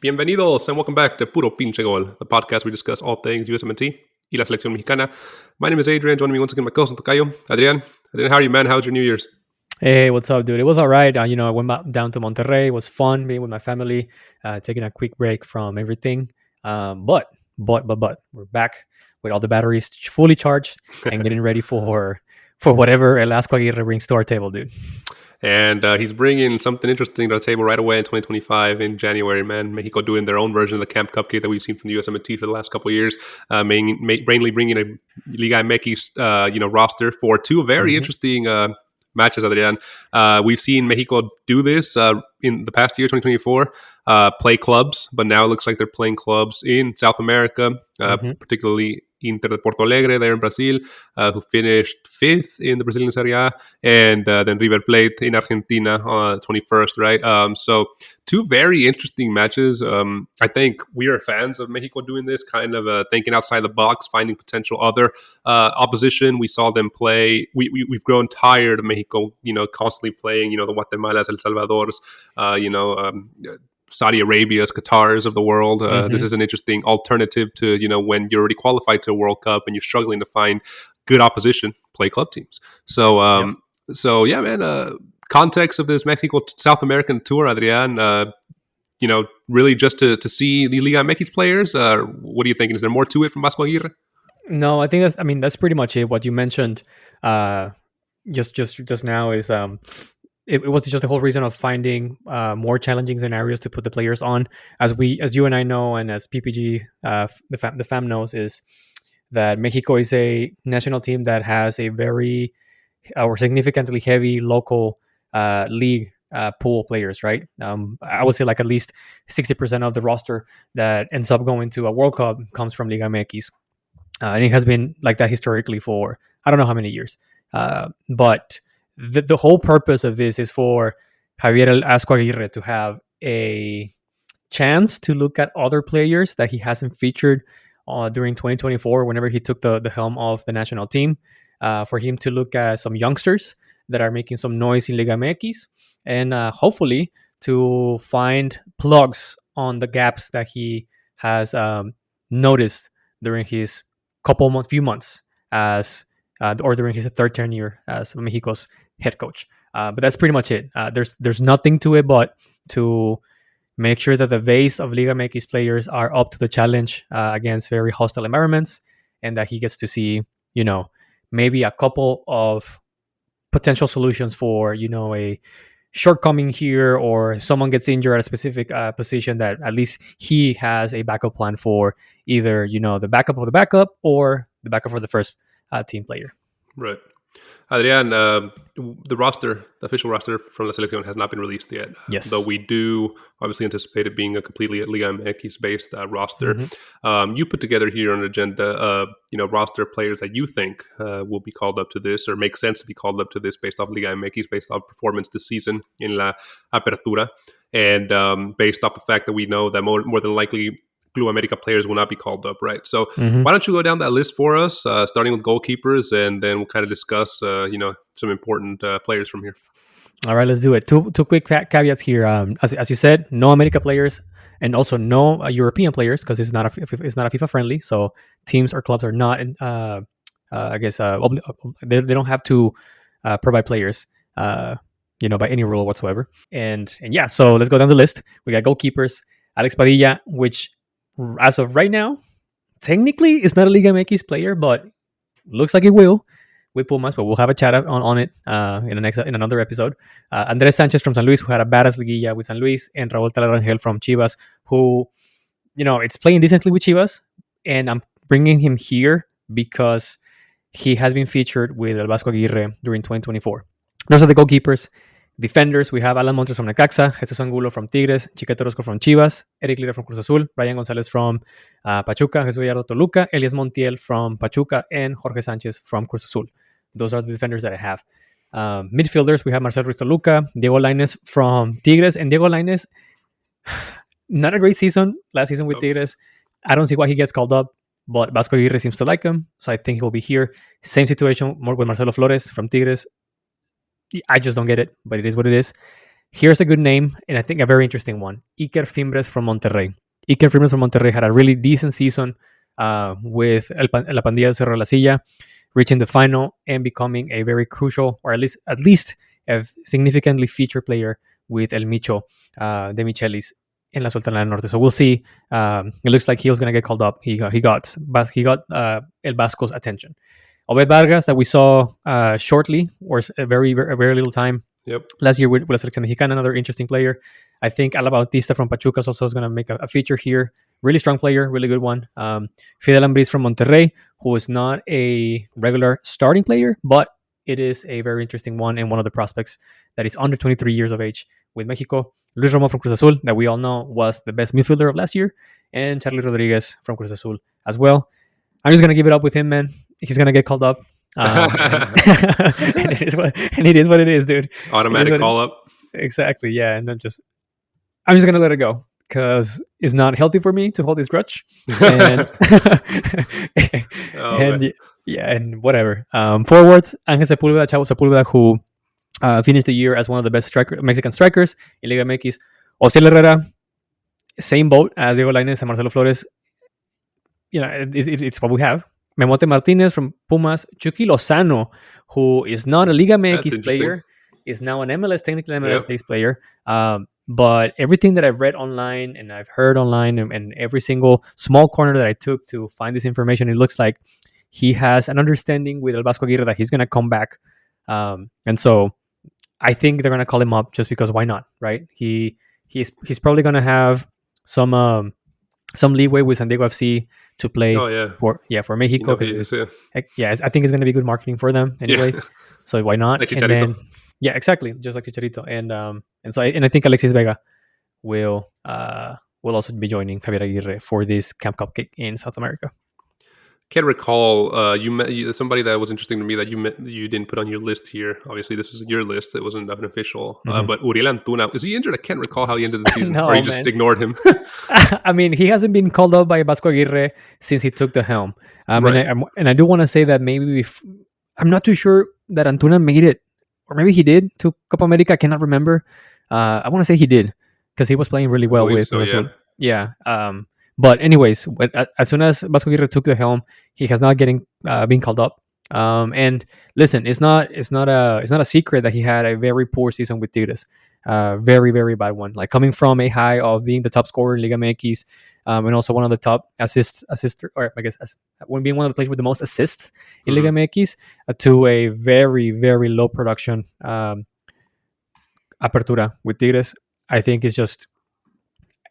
Bienvenidos and welcome back to Puro Pinche Gol, the podcast where we discuss all things USMNT y la selección mexicana. My name is Adrian. Joining me once again, my cousin Tocayo, Adrian. Adrian, how are you, man? How's your New Year's? Hey, what's up, dude? It was all right. I went down to Monterrey. It was fun being with my family, taking a quick break from everything. But we're back with all the batteries fully charged and getting ready for whatever El Vascoaguirre brings to our table, dude. And he's bringing something interesting to the table right away in 2025 in January, man. Mexico doing their own version of the Camp Cupcake that we've seen from the USMNT for the last couple of years, mainly bringing a ligamx roster for two very interesting matches, Adrian. We've seen Mexico do this in the past year, 2024, play clubs, but now it looks like they're playing clubs in South America, particularly Inter de Porto Alegre there in Brazil, who finished 5th in the Brazilian Serie A, and then River Plate in Argentina on 21st, right? So two very interesting matches. I think we are fans of Mexico doing this, kind of thinking outside the box, finding potential other opposition. We saw them play. We've grown tired of Mexico, constantly playing, the Guatemalas, El Salvador's, Saudi Arabia's, Qatar's of the world. This is an interesting alternative to, when you're already qualified to a World Cup and you're struggling to find good opposition, play club teams. So, yeah, man, context of this Mexico South American tour, Adrian, really just to see the Liga MX players. What are you thinking? Is there more to it from Vascoaguirre? No, I think that's pretty much it. What you mentioned just now is it was just the whole reason of finding more challenging scenarios to put the players on. As you and I know, and as PPG, the fam knows, is that Mexico is a national team that has a very or significantly heavy local league pool players, right? I would say like at least 60% of the roster that ends up going to a World Cup comes from Liga MX. And it has been like that historically for I don't know how many years. But the whole purpose of this is for Javieraguirre to have a chance to look at other players that he hasn't featured during 2024 whenever he took the helm of the national team, for him to look at some youngsters that are making some noise in Liga MX, and hopefully to find plugs on the gaps that he has noticed during his few months as or during his third tenure as Mexico's head coach. But that's pretty much it. There's nothing to it but to make sure that the base of Liga MX players are up to the challenge against very hostile environments, and that he gets to see, maybe a couple of potential solutions for, a shortcoming here, or someone gets injured at a specific position, that at least he has a backup plan for either, the backup of the backup or the backup for the first team player. Right. Adrian, the official roster from the Selección has not been released yet. Yes. Though we do obviously anticipate it being a completely Liga MX-based roster. You put together here an agenda, roster players that you think will be called up to this, or make sense to be called up to this based off Liga MX, based off performance this season in La Apertura, and based off the fact that we know that more than likely Club America players will not be called up, right? So why don't you go down that list for us, starting with goalkeepers, and then we'll kind of discuss, some important players from here. All right, let's do it. Two quick caveats here. As you said, no America players, and also no European players, because it's not a FIFA friendly. So teams or clubs are not, they don't have to provide players, by any rule whatsoever. And yeah, so let's go down the list. We got goalkeepers, Alex Padilla, which as of right now, technically is not a Liga MX player, but looks like it will with Pumas, but we'll have a chat on it in another episode. Andres Sanchez from San Luis, who had a badass liguilla with San Luis, and Raúl Talarangel from Chivas, who, it's playing decently with Chivas, and I'm bringing him here because he has been featured with El Vascoaguirre during 2024. Those are the goalkeepers. Defenders, we have Alan Montes from Necaxa, Jesus Angulo from Tigres, Chiquete Orozco from Chivas, Eric Lira from Cruz Azul, Brian Gonzalez from Pachuca, Jesus Gallardo Toluca, Elias Montiel from Pachuca, and Jorge Sanchez from Cruz Azul. Those are the defenders that I have. Midfielders, we have Marcel Ruiz Toluca, Diego Lainez from Tigres, and Diego Lainez, not a great season last season with Tigres. I don't see why he gets called up, but Vascoaguirre seems to like him, so I think he'll be here. Same situation more with Marcelo Flores from Tigres. I just don't get it, but it is what it is. Here's a good name, and I think a very interesting one. Iker Fimbres from Monterrey. Iker Fimbres from Monterrey had a really decent season with La Pandilla de Cerro de la Silla, reaching the final and becoming a very crucial, or at least a significantly featured player with El Micho de Michelis in La Sultana del Norte. So we'll see. It looks like he was going to get called up. He got El Vasco's attention. Obed Vargas, that we saw shortly, or a very little time Yep. last year with La Selección Mexicana, another interesting player. I think Ala Bautista from Pachuca also is going to make a feature here. Really strong player, really good one. Fidel Ambris from Monterrey, who is not a regular starting player, but it is a very interesting one and one of the prospects that is under 23 years of age with Mexico. Luis Romo from Cruz Azul, that we all know was the best midfielder of last year, and Charlie Rodriguez from Cruz Azul as well. I'm just going to give it up with him, man. He's going to get called up. And it is what it is, dude. Automatic call up. Exactly, yeah. And I'm just gonna let it go because it's not healthy for me to hold this grudge. And and yeah, and whatever. Forwards, Angel Sepulveda, Chavo Sepulveda, who finished the year as one of the best Mexican strikers in Liga MX. Osiel Herrera, same boat as Diego Lainez and Marcelo Flores. It's what we have. Memote Martinez from Pumas, Chucky Lozano, who is not a Liga MX player, is now an technically MLS-based player. But everything that I've read online and I've heard online and every single small corner that I took to find this information, it looks like he has an understanding with El Vascoaguirre that he's going to come back. And so I think they're going to call him up just because why not, right? He's probably going to have some leeway with San Diego FC to play for Mexico. I think it's going to be good marketing for them anyways. So why not? Like and then, exactly, just like Chicharito. And I think Alexis Vega will also be joining Javieraguirre for this Camp Cup kick in South America. Can't recall you met somebody that was interesting to me that you didn't put on your list here. Obviously, this was your list; it wasn't an official. But Uriel Antuna, is he injured? I can't recall how he ended the season, or you just ignored him. I mean, he hasn't been called up by Vascoaguirre since he took the helm. Right. And I do want to say that maybe I'm not too sure that Antuna made it, or maybe he did to Copa America. I cannot remember. I want to say he did because he was playing really well with. Yeah. But anyways, as soon as Vascoaguirre took the helm, he has not been called up. And listen, it's not a secret that he had a very poor season with Tigres, very very bad one. Like coming from a high of being the top scorer in Liga MX, and also one of the top being one of the players with the most assists in Liga MX, to a very very low production apertura with Tigres. I think it's just.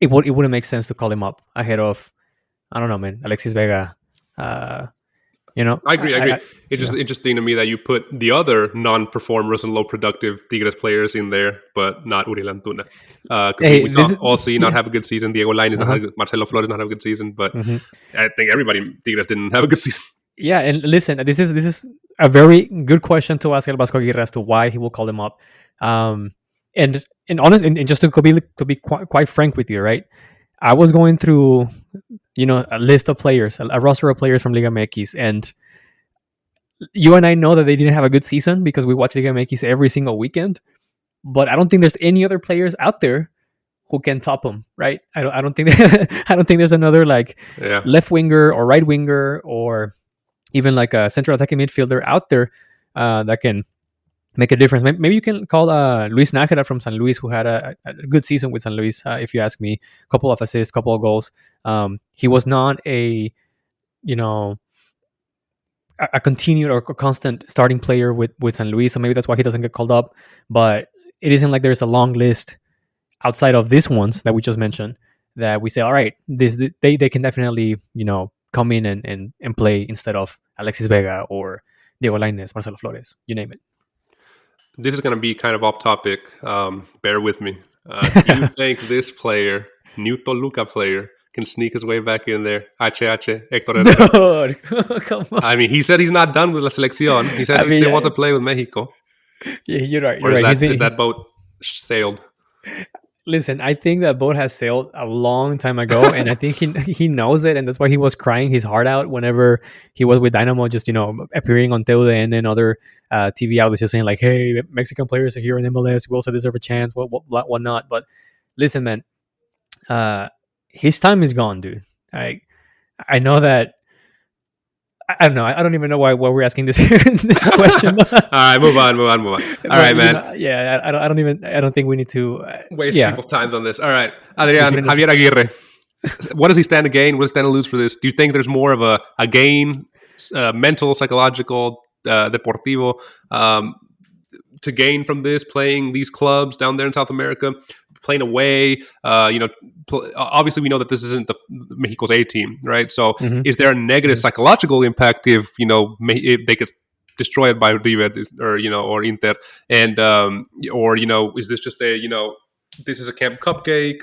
It wouldn't make sense to call him up ahead of, I don't know, man, Alexis Vega. I agree. It's just interesting to me that you put the other non-performers and low-productive Tigres players in there, but not Uriel Antuna. We saw Ossi not have a good season, Diego Lainez, Marcelo Flores not have a good season, but I think everybody in Tigres didn't have a good season. Yeah, and listen, this is a very good question to ask El Vascoaguirre as to why he will call them up. And just to be quite frank with you, right? I was going through, a list of players, a roster of players from Liga MX, and you and I know that they didn't have a good season because we watch Liga MX every single weekend. But I don't think there's any other players out there who can top them, right? I don't think I don't think there's another left winger or right winger or even like a central attacking midfielder out there that can make a difference. Maybe you can call Luis Nájera from San Luis, who had a good season with San Luis, if you ask me. A couple of assists, couple of goals. He was not a continued or constant starting player with San Luis, so maybe that's why he doesn't get called up. But it isn't like there's a long list outside of these ones that we just mentioned that we say, all right, they can definitely come in and play instead of Alexis Vega or Diego Lainez, Marcelo Flores, you name it. This is going to be kind of off topic. Bear with me. Do you think this player, new Toluca player, can sneak his way back in there? Hector Herrera. Dude, come on. I mean, he said he's not done with La Selección. He said he still wants to play with Mexico. Yeah, you're right. Is that boat sailed? Listen, I think that boat has sailed a long time ago, and I think he knows it, and that's why he was crying his heart out whenever he was with Dynamo, just appearing on TUDN and other TV outlets, just saying like, "Hey, Mexican players are here in MLS. We also deserve a chance. What not?" But listen, man, uh, his time is gone, dude. I know that. I don't know. I don't even know why we're asking this this question. All right, move on. All right, But man. yeah, I don't think we need to. Waste Yeah, people's times on this. All right, we Adrian shouldn't. Javieraguirre. What does he stand to gain? What does he stand to lose for this? Do you think there's more of a gain, mental, psychological, deportivo, to gain from this, playing these clubs down there in South America, playing away? Obviously, we know that this isn't the Mexico's A team, right? So, Mhm. is there a negative Mhm. psychological impact if they get destroyed by River or Inter, and or is this just this is a camp cupcake?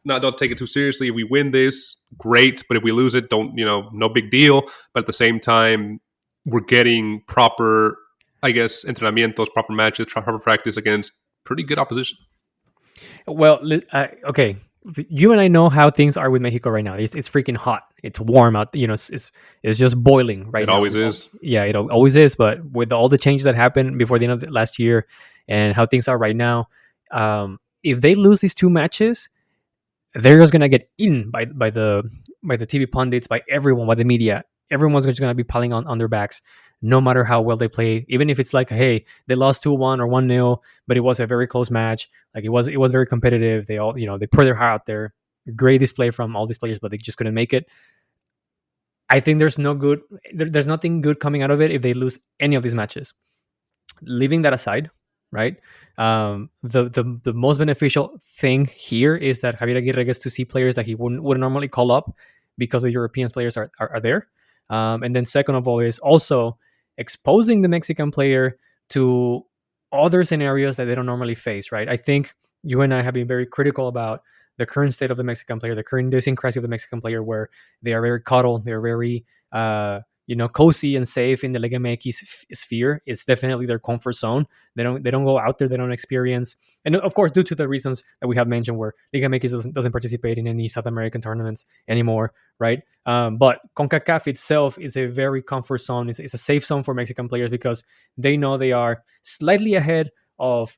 Don't take it too seriously. If we win this, great. But if we lose it, don't no big deal. But at the same time, we're getting proper, I guess, entrenamientos, proper matches, proper practice against pretty good opposition. Well, okay. You and I know how things are with Mexico right now. It's freaking hot. It's warm out. It's just boiling right It now. always is. Yeah, it always is. But with all the changes that happened before the end of the last year and how things are right now, if they lose these two matches, they're just gonna get eaten by the TV pundits, by everyone, by the media. Everyone's just gonna be piling on their backs, no matter how well they play. Even if it's like, hey, they lost 2-1 or 1-0, but it was a very close match. Like it was very competitive. They all they put their heart out there. Great display from all these players, but they just couldn't make it. I think there's no good. There's nothing good coming out of it if they lose any of these matches. Leaving that aside, right? The most beneficial thing here is that Javier Aguirre gets to see players that he wouldn't normally call up because the European players are there. And then second of all is also exposing the Mexican player to other scenarios that they don't normally face, right? I think you and I have been very critical about the current state of the Mexican player, the current idiosyncrasy of the Mexican player, where they are very coddled, they're very cozy and safe in the ligamx sphere. It's definitely their comfort zone. They don't go out there. They don't experience, and of course, due to the reasons that we have mentioned, where ligamx doesn't participate in any South American tournaments anymore, right? But concacaf itself is a very comfort zone. It's a safe zone for Mexican players because they know they are slightly ahead of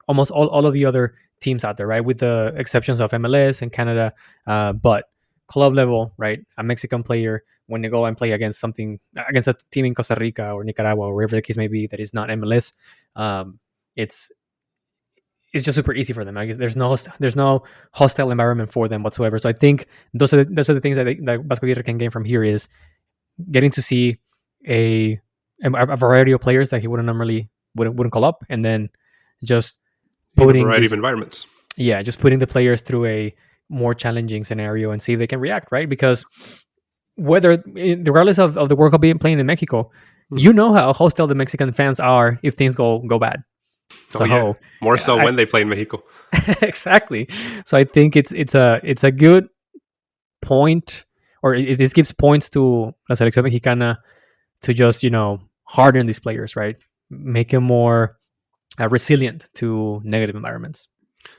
almost all of the other teams out there, right? With the exceptions of MLS and Canada, but club level, right? A Mexican player, when they go and play against a team in Costa Rica or Nicaragua or wherever the case may be that is not MLS, it's it's just super easy for them. I guess there's no hostile environment for them whatsoever. So I think those are the things that Vasco Aguirre can gain from here is getting to see a a variety of players that he wouldn't call up, and then just In a putting variety these of environments. just putting the players through a more challenging scenario and see if they can react, right? Because regardless of the World Cup being playing in Mexico, Mhm. how hostile the Mexican fans are if things go bad. Oh yeah, So more so I when they play in Mexico. exactly. So I think it's a good point, or this gives points to la selección mexicana to just harden these players, right? Make them more resilient to negative environments.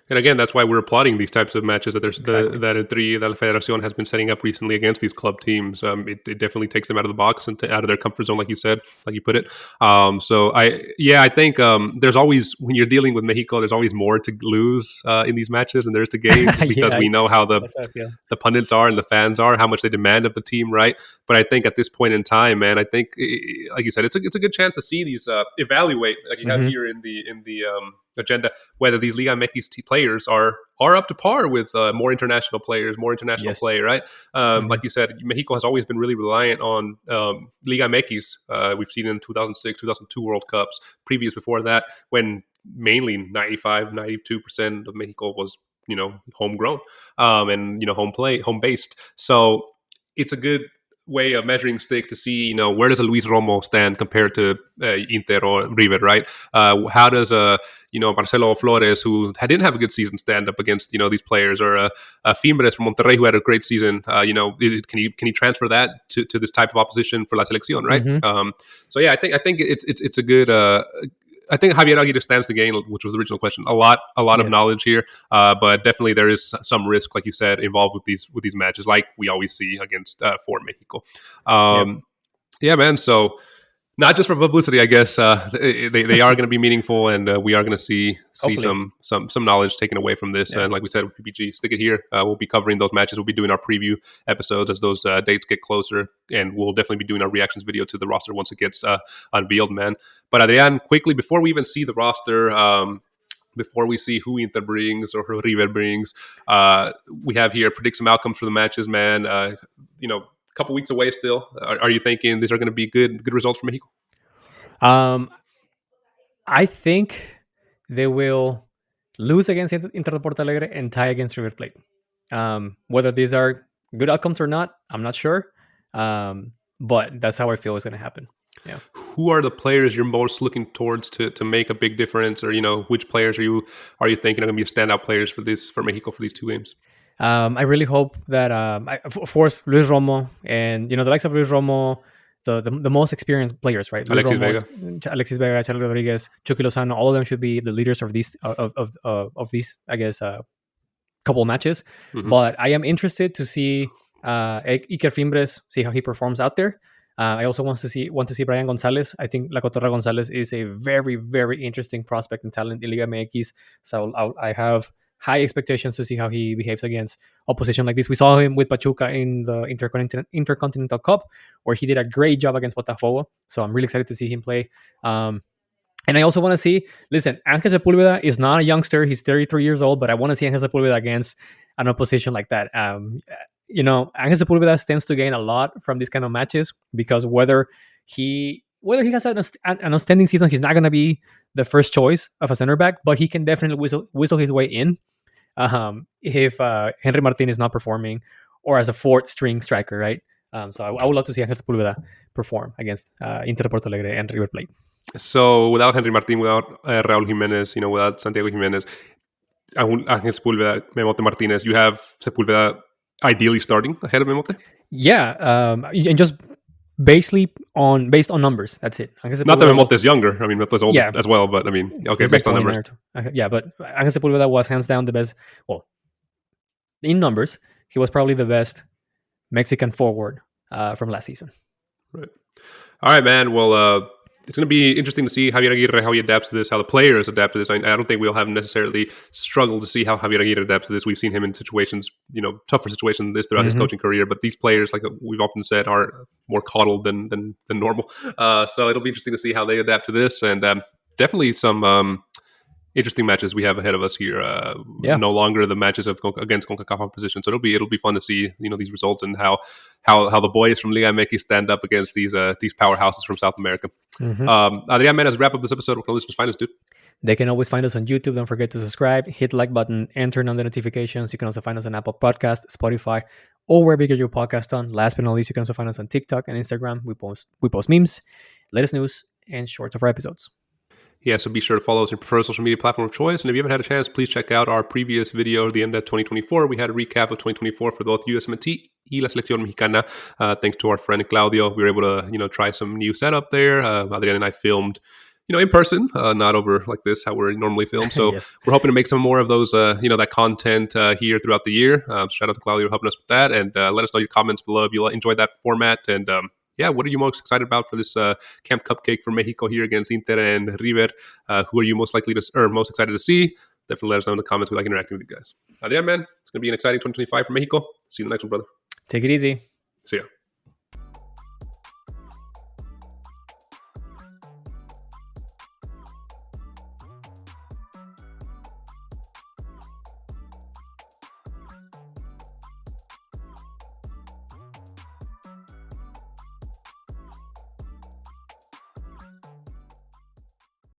And again, that's why we're applauding these types of matches that Exactly. that eltri, that federacion has been setting up recently against these club teams. It definitely takes them out of the box and out of their comfort zone, like you said, like you put it. I think there's always, when you're dealing with Mexico, there's always more to lose in these matches than there's to gain, just because Yeah, we know how that's how I feel. the pundits are and the fans are, how much they demand of the team, right? But I think at this point in time, man, I think, like you said, it's a good chance to see these evaluate, like you have Hmm. here in the agenda, whether these Liga MX players are up to par with more international players, more international Yes. play, right? Hmm. Like you said, Mexico has always been really reliant on Liga MX. We've seen in 2006, 2002 World Cups, previous before that, when mainly 95, 92% of Mexico was homegrown, and home based. So it's a good way of measuring stick to see where does a Luis Romo stand compared to Inter or River, right? How does Marcelo Flores, who didn't have a good season, stand up against these players, or Fimbres from Monterrey, who had a great season? Can he transfer that to this type of opposition for La Selección, right? Hmm. So yeah, I think it's a good I think Javieraguirre stands to gain, which was the original question. A lot of Yes. knowledge here, but definitely there is some risk, like you said, involved with these matches, like we always see against for Mexico. Yep. Yeah, man. So not just for publicity, I guess they are going to be meaningful, and we are going to see Hopefully. some knowledge taken away from this. Yeah. And like we said with PPG, stick it here. We'll be covering those matches. We'll be doing our preview episodes as those dates get closer, and we'll definitely be doing our reactions video to the roster once it gets unveiled, man. But Adrian, quickly before we even see the roster. Before we see who Inter brings or who River brings, we have here predict some outcomes for the matches, man. Couple weeks away still. Are you thinking these are going to be good results for Mexico? Um, I think they will lose against Inter de Porto Alegre and tie against River Plate. Whether these are good outcomes or not, I'm not sure. But that's how I feel is going to happen. Yeah. Who are the players you're most looking towards to make a big difference, or which players are you thinking are going to be standout players for Mexico for these two games? I really hope that, of course, Luis Romo and the likes of Luis Romo, the most experienced players, right? Luis Alexis Romo, Vega. Alexis Vega, Charlie Rodriguez, Chucky Lozano, all of them should be the leaders of these, I guess, couple matches. Mm-hmm. But I am interested to see Iker Fimbres, see how he performs out there. I also want to see Brian Gonzalez. I think La Cotorra Gonzalez is a very, very interesting prospect and talent in Liga MX. So I have high expectations to see how he behaves against opposition like this. We saw him with Pachuca in the Intercontinental Cup, where he did a great job against Botafogo. So I'm really excited to see him play. And I also want to see, listen, Angel Sepulveda is not a youngster. He's 33 years old, but I want to see Angel Sepulveda against an opposition like that. Angel Sepulveda tends to gain a lot from these kind of matches because whether he has an outstanding season, he's not going to be the first choice of a center back, but he can definitely whistle his way in if Henry Martin is not performing or as a fourth string striker, right? So I would love to see Angel Sepulveda perform against Inter Porto Alegre and River Plate. So without Henry Martin, without Raúl Jiménez, without Santiago Jiménez, Ángel Sepúlveda, Memote Martinez, you have Sepúlveda ideally starting ahead of Memote? Yeah, and just based on numbers. That's it. Not that Memote is younger. I mean, Memote is old as well, but I mean, okay, he's based on numbers. Yeah, but Ángel Sepúlveda was hands down the best. Well, in numbers, he was probably the best Mexican forward from last season. Right. All right, man. Well, it's going to be interesting to see Javieraguirre, how he adapts to this, how the players adapt to this. I don't think we'll have necessarily struggled to see how Javieraguirre adapts to this. We've seen him in situations, tougher situations than this throughout his coaching career. But these players, like we've often said, are more coddled than normal. So it'll be interesting to see how they adapt to this. And definitely some interesting matches we have ahead of us here. No longer the matches against concacaf opposition. So it'll be fun to see these results and how the boys from ligamx stand up against these powerhouses from South America. Adrian, man, as we wrap up this episode, where can listeners find us, dude? They can always find us on YouTube. Don't forget to subscribe, hit the like button, and turn on the notifications. You can also find us on Apple Podcast, Spotify, or wherever you get your podcast on. Last but not least, you can also find us on TikTok and Instagram. We post memes, latest news, and shorts of our episodes. Yeah, so be sure to follow us on your preferred social media platform of choice. And if you haven't had a chance, please check out our previous video at the end of 2024. We had a recap of 2024 for both USMNT y la selección mexicana. Thanks to our friend Claudio, we were able to try some new setup there. Adrian and I filmed in person, not over like this, how we're normally filmed. So Yes. We're hoping to make some more of those, that content here throughout the year. Shout out to Claudio for helping us with that. And let us know your comments below if you enjoyed that format. And what are you most excited about for this Camp Cupcake for Mexico here against Inter and River? Who are you most excited to see? Definitely let us know in the comments. We like interacting with you guys. Man, it's going to be an exciting 2025 for Mexico. See you in the next one, brother. Take it easy. See ya.